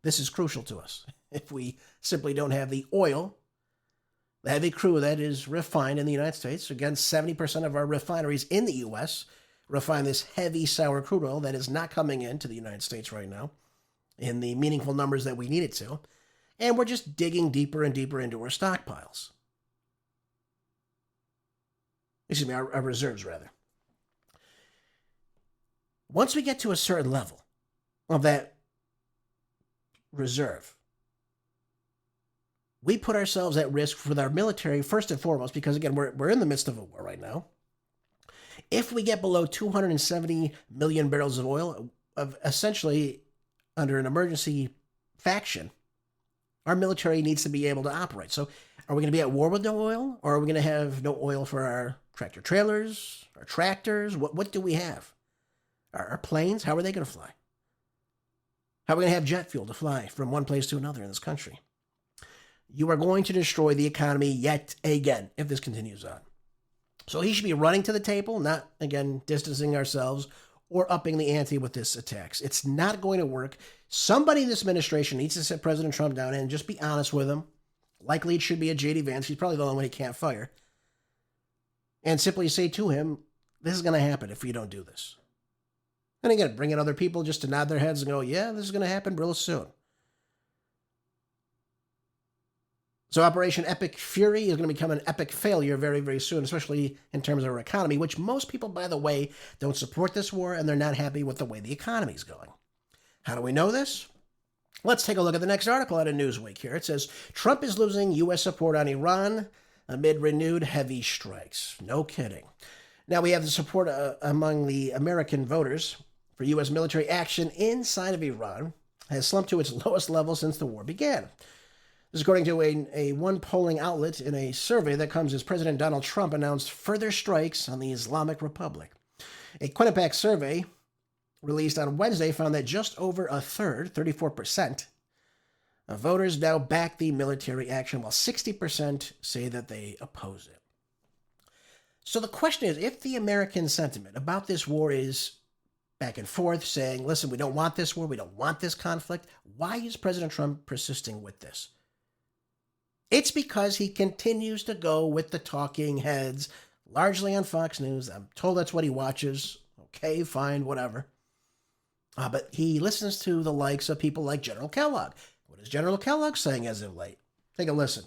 this is crucial to us. If we simply don't have the oil, the heavy crude that is refined in the United States, again, 70% of our refineries in the U.S. refine this heavy sour crude oil that is not coming into the United States right now in the meaningful numbers that we need it to. And we're just digging deeper and deeper into our stockpiles. Excuse me, our reserves, rather. Once we get to a certain level of that reserve, we put ourselves at risk with our military, first and foremost, because, again, we're in the midst of a war right now. If we get below 270 million barrels of oil, of essentially under an emergency faction, our military needs to be able to operate. So are we going to be at war with no oil, or are we going to have no oil for our tractor trailers, our tractors? What do we have? Our planes, how are they going to fly? How are we going to have jet fuel to fly from one place to another in this country? You are going to destroy the economy yet again if this continues on. So he should be running to the table, not, again, distancing ourselves or upping the ante with this attacks. It's not going to work. Somebody in this administration needs to sit President Trump down and just be honest with him. Likely it should be a J.D. Vance. He's probably the only one he can't fire. And simply say to him, this is going to happen if you don't do this. And again, bring in other people just to nod their heads and go, yeah, this is going to happen real soon. So Operation Epic Fury is going to become an epic failure very, very soon, especially in terms of our economy, which most people, by the way, don't support this war, and they're not happy with the way the economy is going. How do we know this? Let's take a look at the next article out of Newsweek here. It says, Trump is losing U.S. support on Iran amid renewed heavy strikes. No kidding. Now we have the support among the American voters for U.S. military action inside of Iran has slumped to its lowest level since the war began. This is according to a one polling outlet in a survey that comes as President Donald Trump announced further strikes on the Islamic Republic. A Contempt survey released on Wednesday found that just over a third, 34%, of voters now back the military action, while 60% say that they oppose it. So the question is, if the American sentiment about this war is back and forth, saying, listen, we don't want this war, we don't want this conflict, why is President Trump persisting with this? It's because he continues to go with the talking heads, largely on Fox News. I'm told that's what he watches. Okay, fine, whatever. But he listens to the likes of people like General Kellogg. What is General Kellogg saying as of late? Take a listen.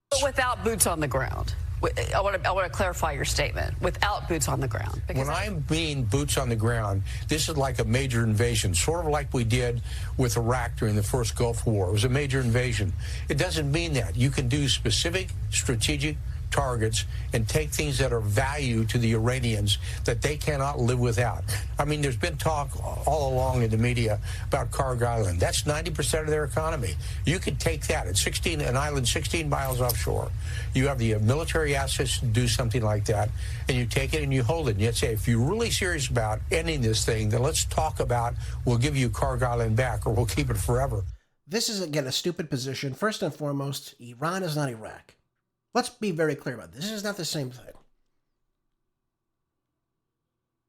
But without boots on the ground. I want to clarify your statement. Without boots on the ground. When I mean boots on the ground, this is like a major invasion, sort of like we did with Iraq during the first Gulf War. It was a major invasion. It doesn't mean that. You can do specific strategic targets and take things that are value to the Iranians that they cannot live without. I mean, there's been talk all along in the media about Kharg Island. That's 90% of their economy. You could take that. It's an island 16 miles offshore. You have the military assets to do something like that, and you take it and you hold it. And you say, if you're really serious about ending this thing, then let's talk about, we'll give you Kharg Island back, or we'll keep it forever. This is, again, a stupid position. First and foremost, Iran is not Iraq. Let's be very clear about this. This is not the same thing.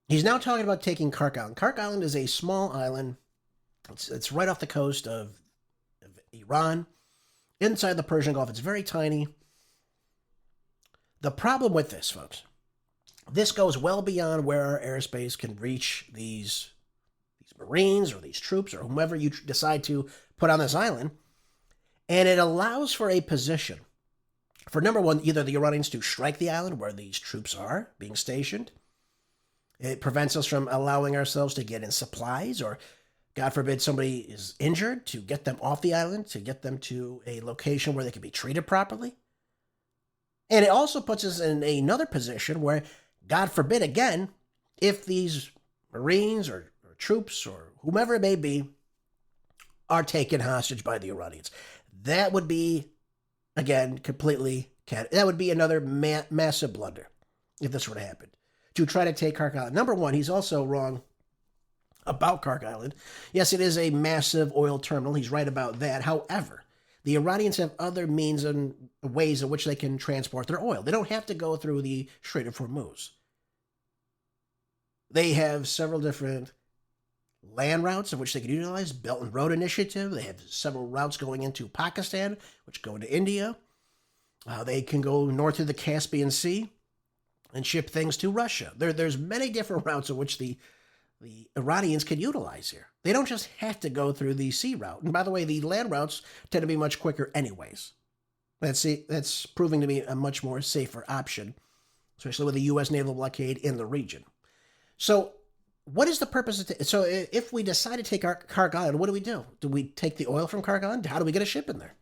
He's now talking about taking Kharg Island. Kharg Island is a small island. It's right off the coast of Iran, inside the Persian Gulf. It's very tiny. The problem with this, folks, this goes well beyond where our airspace can reach these Marines or these troops or whomever you decide to put on this island. And it allows for a position for, number one, either the Iranians to strike the island where these troops are being stationed. It prevents us from allowing ourselves to get in supplies, or, God forbid, somebody is injured, to get them off the island, to get them to a location where they can be treated properly. And it also puts us in another position where, God forbid, again, if these Marines or troops or whomever it may be are taken hostage by the Iranians. That would be, again, that would be another massive blunder if this were to happen, to try to take Kark Island. Number one, he's also wrong about Kark Island. Yes, it is a massive oil terminal. He's right about that. However, the Iranians have other means and ways in which they can transport their oil. They don't have to go through the Strait of Hormuz. They have several different land routes of which they can utilize. Belt and Road Initiative. They have several routes going into Pakistan, which go into India. They can go north of the Caspian Sea and ship things to Russia. There's many different routes in which the Iranians can utilize here. They don't just have to go through the sea route. And by the way, the land routes tend to be much quicker anyways. That's proving to be a much more safer option, especially with the U.S. naval blockade in the region. So what is the purpose of so if we decide to take our Kark Island, what do? Do we take the oil from Kark Island? How do we get a ship in there?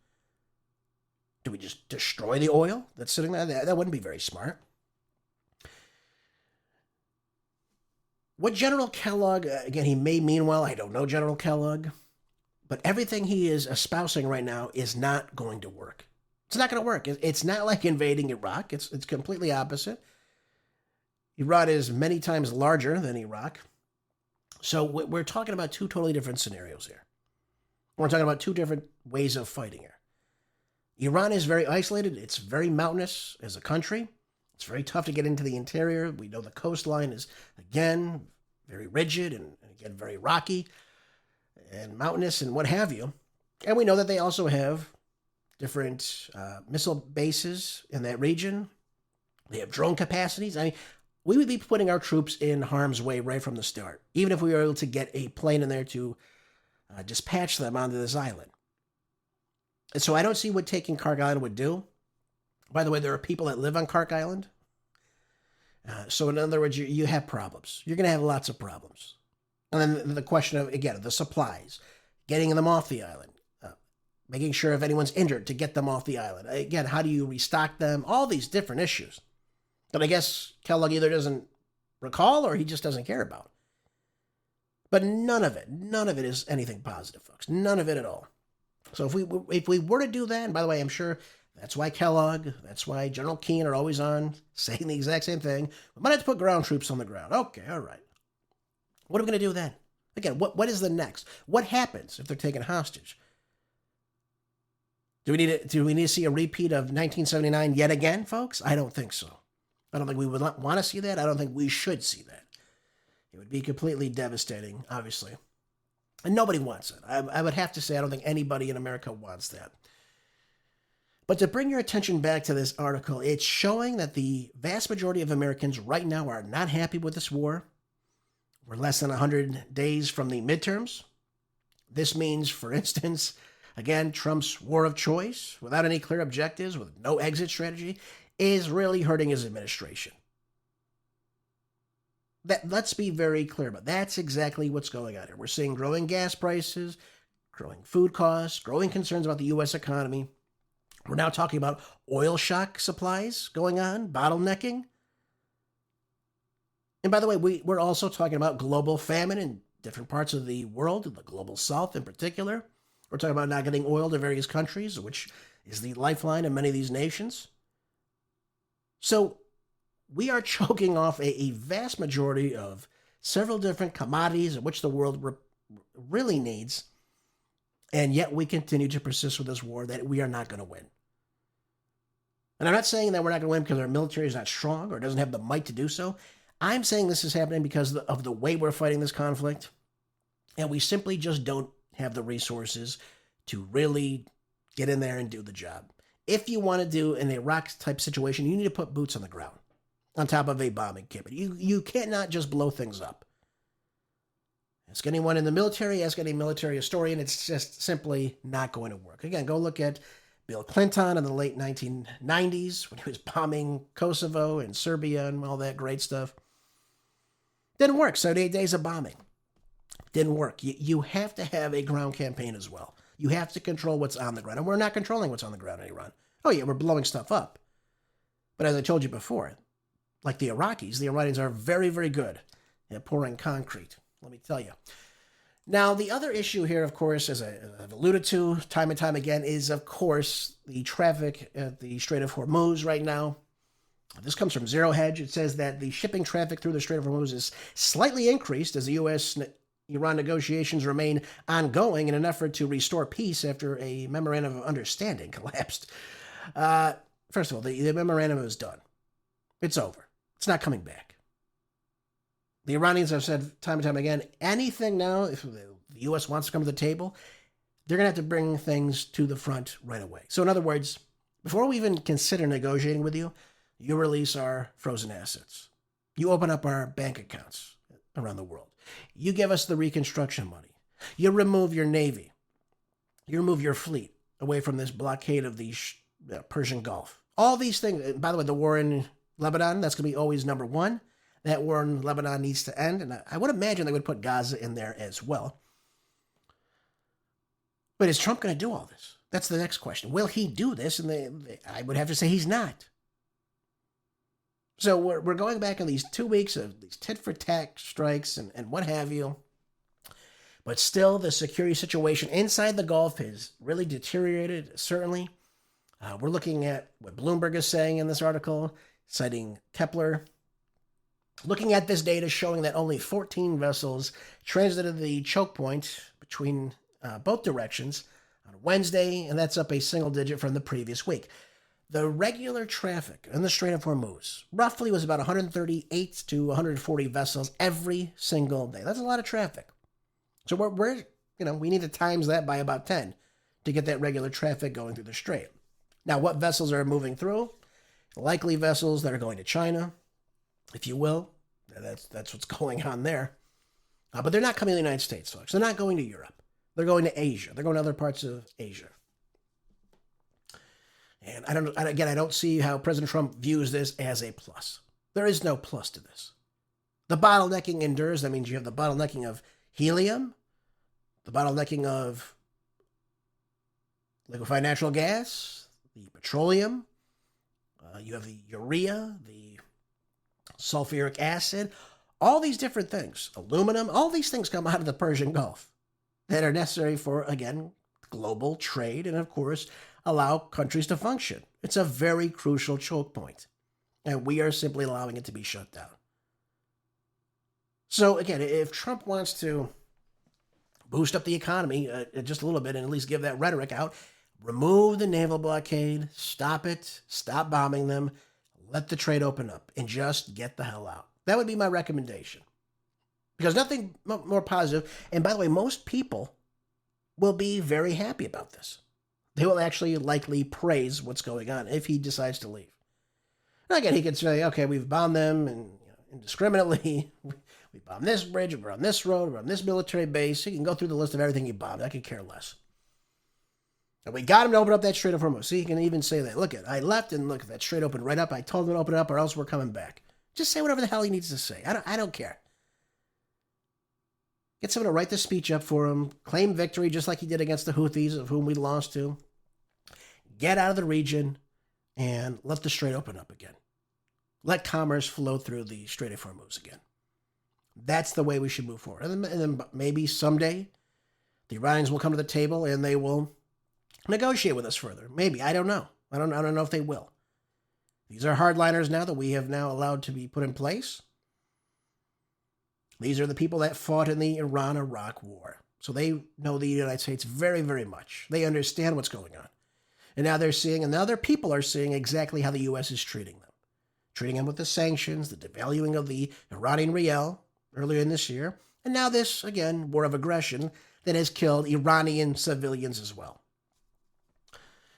Do we just destroy the oil that's sitting there? That wouldn't be very smart. What General Kellogg, again, he may mean well, I don't know General Kellogg, but everything he is espousing right now is not going to work. It's not going to work. It's not like invading Iraq. It's completely opposite. Iran is many times larger than Iraq. So we're talking about two totally different scenarios here. We're talking about two different ways of fighting here. Iran is very isolated. It's very mountainous as a country. It's very tough to get into the interior. We know the coastline is, again, very rigid and again, very rocky and mountainous and what have you. And we know that they also have different missile bases in that region. They have drone capacities. I mean, we would be putting our troops in harm's way right from the start, even if we were able to get a plane in there to dispatch them onto this island. And so I don't see what taking Kark Island would do. By the way, there are people that live on Kark Island. So in other words, you have problems. You're going to have lots of problems. And then the question of, again, the supplies, getting them off the island, making sure if anyone's injured to get them off the island. Again, how do you restock them? All these different issues that I guess Kellogg either doesn't recall or he just doesn't care about. But none of it is anything positive, folks. None of it at all. So if we were to do that, and by the way, I'm sure that's why Kellogg, that's why General Keane are always on saying the exact same thing. We might have to put ground troops on the ground. Okay, all right. What are we going to do then? Again, what is the next? What happens if they're taken hostage? Do we need to see a repeat of 1979 yet again, folks? I don't think so. I don't think we would want to see that. I don't think we should see that. It would be completely devastating, obviously. And nobody wants it. I would have to say I don't think anybody in America wants that. But to bring your attention back to this article, it's showing that the vast majority of Americans right now are not happy with this war. We're less than 100 days from the midterms. This means, for instance, again, Trump's war of choice, without any clear objectives, with no exit strategy, is really hurting his administration. Let's be very clear about that's exactly what's going on here. We're seeing growing gas prices, growing food costs, growing concerns about the U.S. economy. We're now talking about oil shock supplies going on, bottlenecking. And by the way, we're also talking about global famine in different parts of the world, in the global south in particular. We're talking about not getting oil to various countries, which is the lifeline in many of these nations. So we are choking off a vast majority of several different commodities in which the world really needs. And yet we continue to persist with this war that we are not going to win. And I'm not saying that we're not going to win because our military is not strong or doesn't have the might to do so. I'm saying this is happening because of the way we're fighting this conflict. And we simply just don't have the resources to really get in there and do the job. If you want to do an Iraq-type situation, you need to put boots on the ground on top of a bombing kit. You cannot just blow things up. Ask anyone in the military, ask any military historian, it's just simply not going to work. Again, go look at Bill Clinton in the late 1990s when he was bombing Kosovo and Serbia and all that great stuff. Didn't work. 78 days of bombing. Didn't work. You have to have a ground campaign as well. You have to control what's on the ground. And we're not controlling what's on the ground in Iran. Oh, yeah, we're blowing stuff up. But as I told you before, like the Iraqis, the Iranians are very, very good at pouring concrete let me tell you. Now, the other issue here, of course, as I've alluded to time and time again, is, of course, the traffic at the Strait of Hormuz right now. This comes from ZeroHedge. It says that the shipping traffic through the Strait of Hormuz is slightly increased as the U.S.-Iran negotiations remain ongoing in an effort to restore peace after a memorandum of understanding collapsed. First of all, the memorandum is done. It's over. It's not coming back. The Iranians have said time and time again, anything now, if the U.S. wants to come to the table, they're going to have to bring things to the front right away. So in other words, before we even consider negotiating with you, you release our frozen assets. You open up our bank accounts around the world. You give us the reconstruction money. You remove your Navy. You remove your fleet away from this blockade of the Persian Gulf. All these things, by the way, the war in Lebanon, that's going to be always number one. That war in Lebanon needs to end, and I would imagine they would put Gaza in there as well. But is Trump going to do all this? That's the next question. Will he do this? And I would have to say he's not. So we're going back in these 2 weeks of these tit-for-tat strikes and what have you. But still, the security situation inside the Gulf has really deteriorated, certainly. We're looking at what Bloomberg is saying in this article, citing Kpler. Looking at this data showing that only 14 vessels transited the choke point between both directions on Wednesday, and that's up a single digit from the previous week. The regular traffic in the Strait of Hormuz roughly was about 138 to 140 vessels every single day. That's a lot of traffic. So we need to times that by about 10 to get that regular traffic going through the strait. Now, what vessels are moving through? Likely vessels that are going to China, if you will. That's what's going on there. But they're not coming to the United States, folks. They're not going to Europe. They're going to Asia. They're going to other parts of Asia. And I don't see how President Trump views this as a plus. There is no plus to this. The bottlenecking endures. That means you have the bottlenecking of helium, the bottlenecking of liquefied natural gas, the petroleum, you have the urea, the sulfuric acid, all these different things, aluminum, all these things come out of the Persian Gulf that are necessary for, again, global trade and, of course, allow countries to function. It's a very crucial choke point, and we are simply allowing it to be shut down. So, again, if Trump wants to boost up the economy just a little bit and at least give that rhetoric out, remove the naval blockade, stop it, stop bombing them, let the trade open up, and just get the hell out. That would be my recommendation. Because nothing more positive, and by the way, most people will be very happy about this. They will actually likely praise what's going on if he decides to leave. Now again, he could say, okay, we've bombed them and indiscriminately. We bombed this bridge, we're on this road, we're on this military base. He can go through the list of everything he bombed. I could care less. And we got him to open up that Strait of Hormuz. See, he can even say that. Look, I left and look, that strait opened right up. I told him to open it up or else we're coming back. Just say whatever the hell he needs to say. I don't care. Get someone to write the speech up for him. Claim victory just like he did against the Houthis, of whom we lost to. Get out of the region and let the strait open up again. Let commerce flow through the Strait of Hormuz again. That's the way we should move forward. And then maybe someday the Iranians will come to the table and they will negotiate with us further. Maybe. I don't know. I don't know if they will. These are hardliners now that we have now allowed to be put in place. These are the people that fought in the Iran-Iraq war. So they know the United States very, very much. They understand what's going on. And now they're seeing, and now other people are seeing exactly how the U.S. is treating them. Treating them with the sanctions, the devaluing of the Iranian rial earlier in this year. And now this, again, war of aggression that has killed Iranian civilians as well.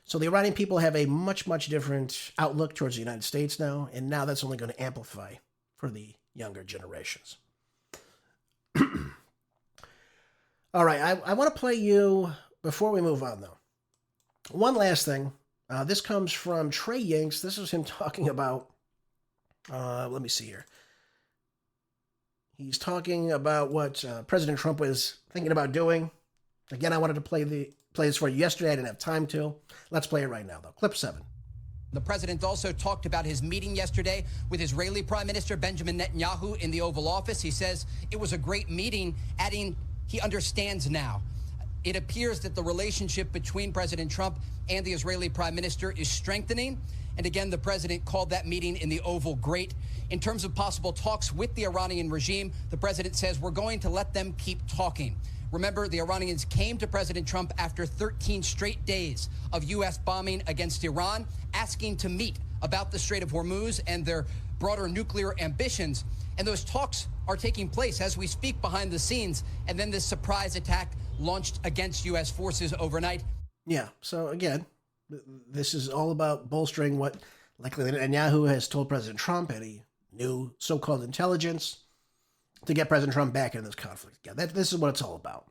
So the Iranian people have a much, much different outlook towards the United States now. And now that's only going to amplify for the younger generations. All right, I want to play you, before we move on, though, one last thing. This comes from Trey Yanks. This is him talking about, let me see here. He's talking about what President Trump was thinking about doing. Again, I wanted to play this for you yesterday. I didn't have time to. Let's play it right now, though. Clip 7. The president also talked about his meeting yesterday with Israeli Prime Minister Benjamin Netanyahu in the Oval Office. He says it was a great meeting, adding he understands now. It appears that the relationship between President Trump and the Israeli Prime Minister is strengthening. And again, the president called that meeting in the Oval great. In terms of possible talks with the Iranian regime, the president says we're going to let them keep talking. Remember, the Iranians came to President Trump after 13 straight days of U.S. bombing against Iran, asking to meet about the Strait of Hormuz and their broader nuclear ambitions. And those talks are taking place as we speak behind the scenes. And then this surprise attack launched against U.S. forces overnight. Yeah, so again, this is all about bolstering what likely Netanyahu has told President Trump and he new so-called intelligence to get President Trump back in this conflict. Yeah, this is what it's all about.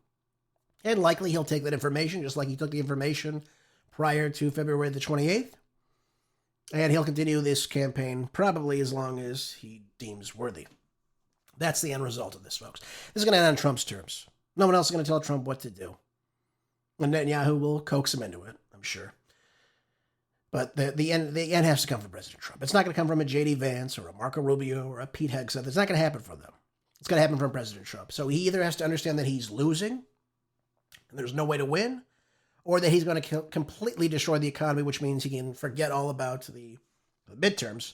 And likely he'll take that information, just like he took the information prior to February the 28th. And he'll continue this campaign probably as long as he deems worthy. That's the end result of this, folks. This is going to end on Trump's terms. No one else is going to tell Trump what to do. And Netanyahu will coax him into it, I'm sure. But the end has to come from President Trump. It's not going to come from a J.D. Vance or a Marco Rubio or a Pete Hegseth. It's not going to happen from them. It's going to happen from President Trump. So he either has to understand that he's losing and there's no way to win, or that he's going to completely destroy the economy, which means he can forget all about the midterms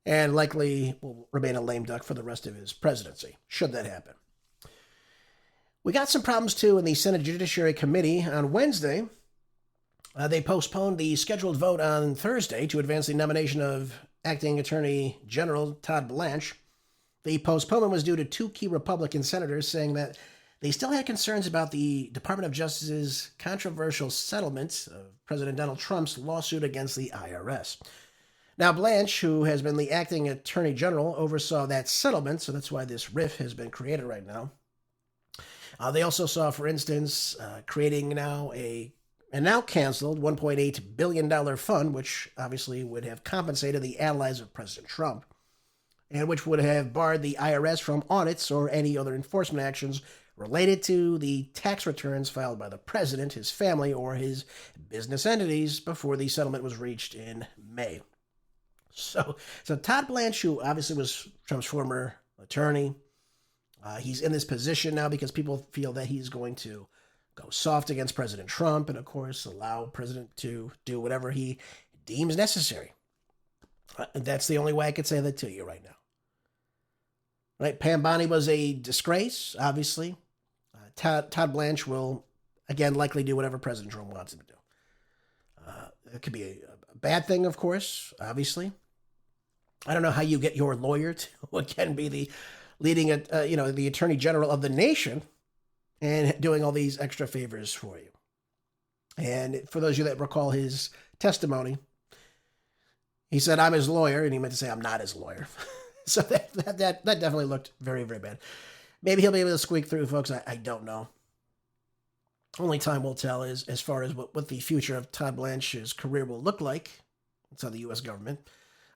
and likely will remain a lame duck for the rest of his presidency, should that happen. We got some problems, too, in the Senate Judiciary Committee on Wednesday. They postponed the scheduled vote on Thursday to advance the nomination of Acting Attorney General Todd Blanche. The postponement was due to two key Republican senators saying that they still had concerns about the Department of Justice's controversial settlement of President Donald Trump's lawsuit against the IRS. Now, Blanche, who has been the acting attorney general, oversaw that settlement, so that's why this rift has been created right now. They also saw, for instance, creating now a now canceled $1.8 billion fund, which obviously would have compensated the allies of President Trump, and which would have barred the IRS from audits or any other enforcement actions related to the tax returns filed by the president, his family, or his business entities before the settlement was reached in May. So Todd Blanche, who obviously was Trump's former attorney, he's in this position now because people feel that he's going to go soft against President Trump and, of course, allow President to do whatever he deems necessary. That's the only way I could say that to you right now. Right? Pam Bondi was a disgrace, obviously. Todd Blanche will, again, likely do whatever President Trump wants him to do. It could be a bad thing, of course, obviously. I don't know how you get your lawyer to, again, be the leading, the attorney general of the nation and doing all these extra favors for you. And for those of you that recall his testimony, he said, I'm his lawyer, and he meant to say, I'm not his lawyer. So that definitely looked very, very bad. Maybe he'll be able to squeak through, folks. I don't know. Only time will tell as far as what the future of Todd Blanche's career will look like inside the U.S. government.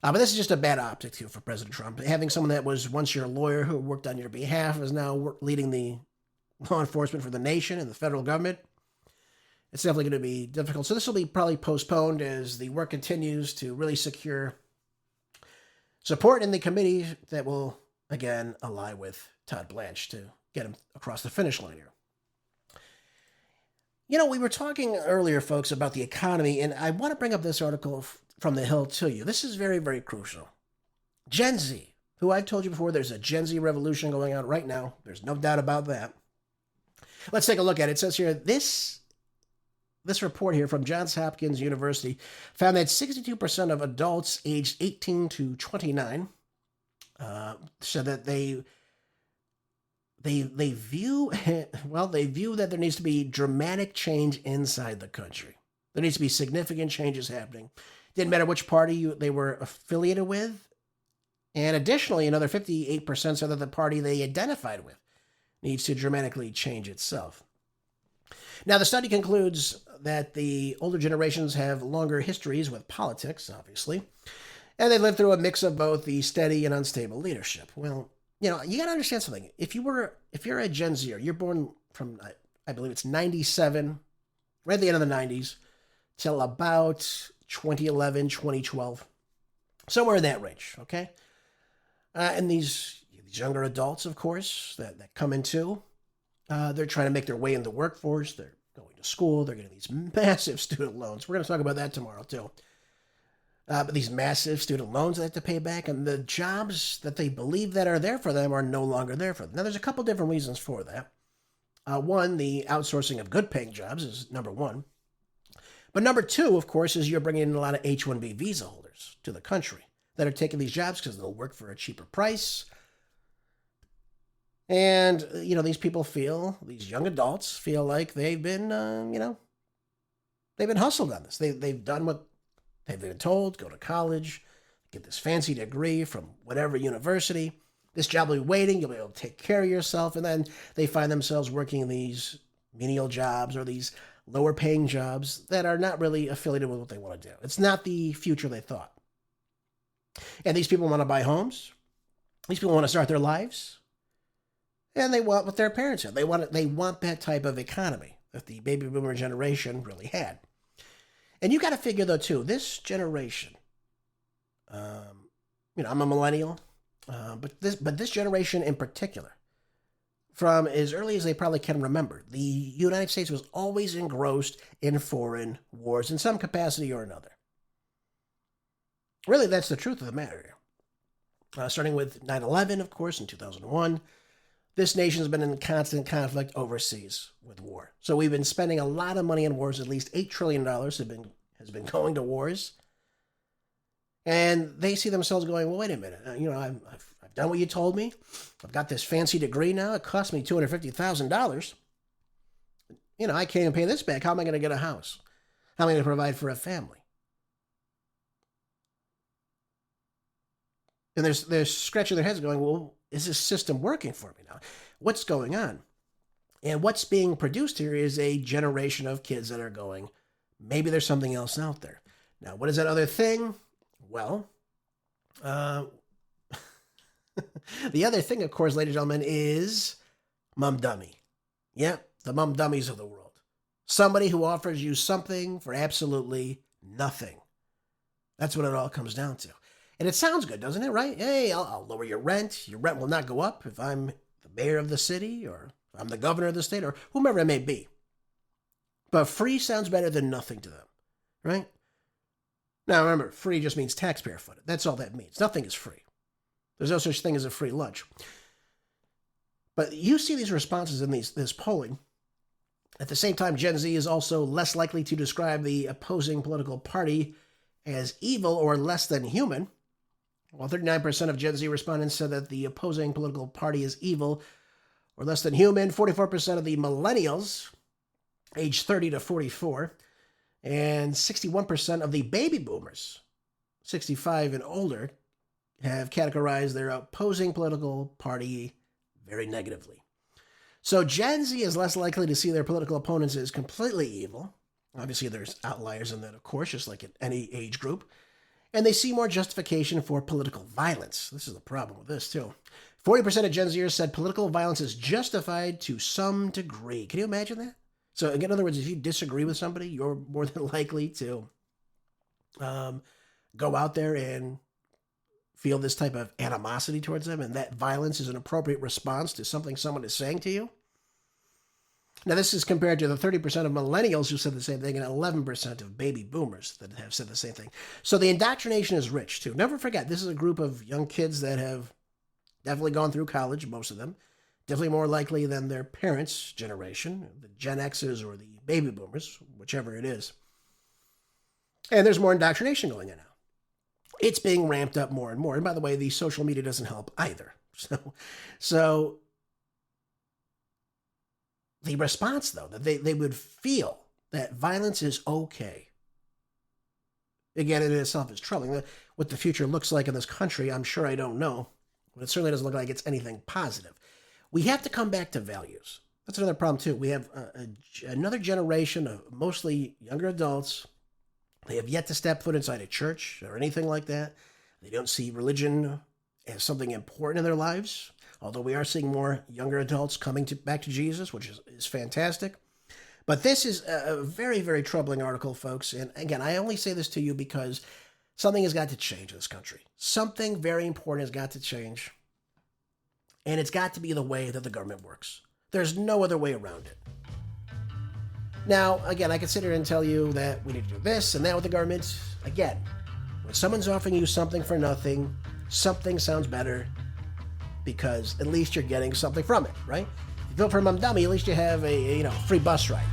But this is just a bad optic, too, for President Trump. Having someone that was once your lawyer who worked on your behalf is now leading the law enforcement for the nation and the federal government. It's definitely going to be difficult. So this will be probably postponed as the work continues to really secure support in the committee that will, again, ally with Todd Blanche to get him across the finish line here. You know, we were talking earlier, folks, about the economy, and I want to bring up this article from The Hill to you. This is very, very crucial. Gen Z, who I've told you before, there's a Gen Z revolution going on right now. There's no doubt about that. Let's take a look at it. It says here, this report here from Johns Hopkins University found that 62% of adults aged 18 to 29 said that they view that there needs to be dramatic change inside the country. There needs to be significant changes happening. Didn't matter which party they were affiliated with. And additionally, another 58% said that the party they identified with needs to dramatically change itself. Now, the study concludes that the older generations have longer histories with politics, obviously, and they live through a mix of both the steady and unstable leadership. Well, you got to understand something. If you're a Gen Zer, you're born from, I believe it's 97, right at the end of the 90s, till about 2011, 2012, somewhere in that range, okay? And these younger adults, of course, that come into, they're trying to make their way in the workforce. They're going to school. They're getting these massive student loans. We're going to talk about that tomorrow, too. But these massive student loans they have to pay back, and the jobs that they believe that are there for them are no longer there for them. Now, there's a couple different reasons for that. One, the outsourcing of good-paying jobs is number one. But number two, of course, is you're bringing in a lot of H-1B visa holders to the country that are taking these jobs because they'll work for a cheaper price. And, these people these young adults feel like they've been, they've been hustled on this. They've done what they've been told, go to college, get this fancy degree from whatever university. This job will be waiting. You'll be able to take care of yourself. And then they find themselves working these menial jobs or these lower paying jobs that are not really affiliated with what they want to do. It's not the future they thought. And these people want to buy homes. These people want to start their lives. And they want what their parents had. They want that type of economy that the baby boomer generation really had. And you got to figure, though, too, this generation, I'm a millennial, but this generation in particular, from as early as they probably can remember, the United States was always engrossed in foreign wars in some capacity or another. Really, that's the truth of the matter. Starting with 9/11, of course, in 2001, this nation's been in constant conflict overseas with war. So we've been spending a lot of money on wars. At least $8 trillion has been going to wars. And they see themselves going, well, wait a minute. I've done what you told me. I've got this fancy degree now. It cost me $250,000. I can't even pay this back. How am I going to get a house? How am I going to provide for a family? And they're scratching their heads going, well, is this system working for me now? What's going on? And what's being produced here is a generation of kids that are going, maybe there's something else out there. Now, what is that other thing? Well, the other thing, of course, ladies and gentlemen, is mum dummy. Yeah, the mum dummies of the world. Somebody who offers you something for absolutely nothing. That's what it all comes down to. And it sounds good, doesn't it, right? Hey, I'll lower your rent. Your rent will not go up if I'm the mayor of the city or I'm the governor of the state or whomever it may be. But free sounds better than nothing to them, right? Now, remember, free just means taxpayer funded. That's all that means. Nothing is free. There's no such thing as a free lunch. But you see these responses in this polling. At the same time, Gen Z is also less likely to describe the opposing political party as evil or less than human. While 39% of Gen Z respondents said that the opposing political party is evil or less than human, 44% of the millennials, age 30 to 44, and 61% of the baby boomers, 65 and older, have categorized their opposing political party very negatively. So Gen Z is less likely to see their political opponents as completely evil. Obviously, there's outliers in that, of course, just like in any age group. And they see more justification for political violence. This is the problem with this, too. 40% of Gen Zers said political violence is justified to some degree. Can you imagine that? So, in other words, if you disagree with somebody, you're more than likely to go out there and feel this type of animosity towards them, and that violence is an appropriate response to something someone is saying to you. Now, this is compared to the 30% of millennials who said the same thing and 11% of baby boomers that have said the same thing. So the indoctrination is rich, too. Never forget, this is a group of young kids that have definitely gone through college, most of them. Definitely more likely than their parents' generation, the Gen Xers or the baby boomers, whichever it is. And there's more indoctrination going on now. It's being ramped up more and more. And by the way, the social media doesn't help either. So the response, though, that they would feel that violence is okay. Again, it in itself is troubling. What the future looks like in this country, I'm sure I don't know. But it certainly doesn't look like it's anything positive. We have to come back to values. That's another problem, too. We have another generation of mostly younger adults. They have yet to step foot inside a church or anything like that. They don't see religion as something important in their lives, although we are seeing more younger adults coming back to Jesus, which is fantastic. But this is a very, very troubling article, folks. And again, I only say this to you because something has got to change in this country. Something very important has got to change. And it's got to be the way that the government works. There's no other way around it. Now, again, I can sit here and tell you that we need to do this and that with the government. Again, when someone's offering you something for nothing, something sounds better because at least you're getting something from it, right? If you vote for Mum Dummy, at least you have a free bus ride.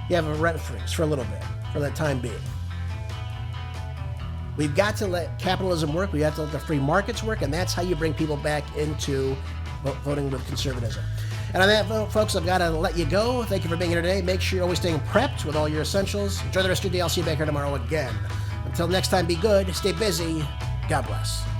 You have a rent freeze for a little bit, for that time being. We've got to let capitalism work. We have to let the free markets work, and that's how you bring people back into voting with conservatism. And on that note, folks, I've got to let you go. Thank you for being here today. Make sure you're always staying prepped with all your essentials. Enjoy the rest of your day. I'll see you back here tomorrow again. Until next time, be good, stay busy. God bless.